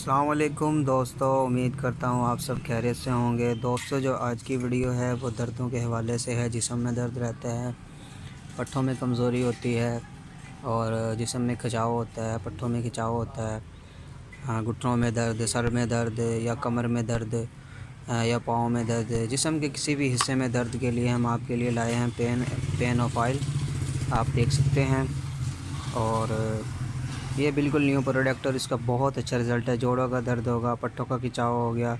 अस्सलाम वालेकुम दोस्तों, उम्मीद करता हूँ आप सब खैरियत से होंगे। दोस्तों, जो आज की वीडियो है वो दर्दों के हवाले से है। जिस्म में दर्द रहता है, पट्ठों में कमज़ोरी होती है और जिस्म में खिंचाव होता है, पट्ठों में खिंचाव होता है, हाँ, घुटनों में दर्द, सर में दर्द या कमर में दर्द, या पाँव में दर्द, जिस्म के किसी भी हिस्से में दर्द के लिए हम आपके लिए लाए हैं पेन ऑफ ऑयल। आप देख सकते हैं। और ये बिल्कुल न्यू प्रोडक्ट और इसका बहुत अच्छा रिज़ल्ट है। जोड़ों का दर्द होगा, पट्टों का खिंचाव हो गया,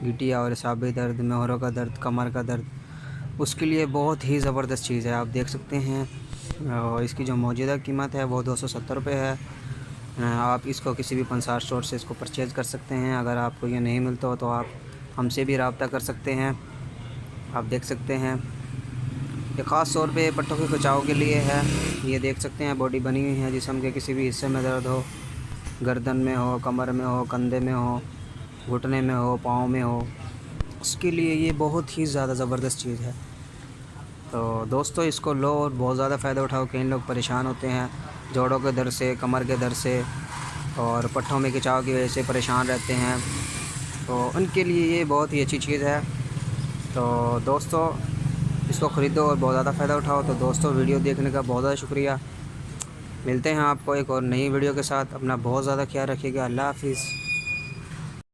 गिटिया और असाबी दर्द, मोहरों का दर्द, कमर का दर्द, उसके लिए बहुत ही ज़बरदस्त चीज़ है। आप देख सकते हैं। और इसकी जो मौजूदा कीमत है वो 270 रुपये है। आप इसको किसी भी पंसार स्टोर से इसको परचेज़ कर सकते हैं। अगर आपको ये नहीं मिलता हो तो आप हमसे भी रब्ता कर सकते हैं। आप देख सकते हैं, ये ख़ास तौर पे पट्टों के खिंचाव के लिए है। ये देख सकते हैं, बॉडी बनी हुई है। जिस्म के किसी भी हिस्से में दर्द हो, गर्दन में हो, कमर में हो, कंधे में हो, घुटने में हो, पाँव में हो, उसके लिए ये बहुत ही ज़्यादा ज़बरदस्त चीज़ है। तो दोस्तों, इसको लो और बहुत ज़्यादा फ़ायदा उठाओ। कई लोग परेशान होते हैं जोड़ों के दर्द से, कमर के दर्द से और पट्ठों में खिंचाव की वजह से परेशान रहते हैं, तो उनके लिए ये बहुत ही अच्छी चीज़ है। तो दोस्तों, इसको ख़रीदो और बहुत ज़्यादा फ़ायदा उठाओ। तो दोस्तों, वीडियो देखने का बहुत ज़्यादा शुक्रिया। मिलते हैं आपको एक और नई वीडियो के साथ। अपना बहुत ज़्यादा ख्याल रखिएगा। अल्लाह हाफ़िज़।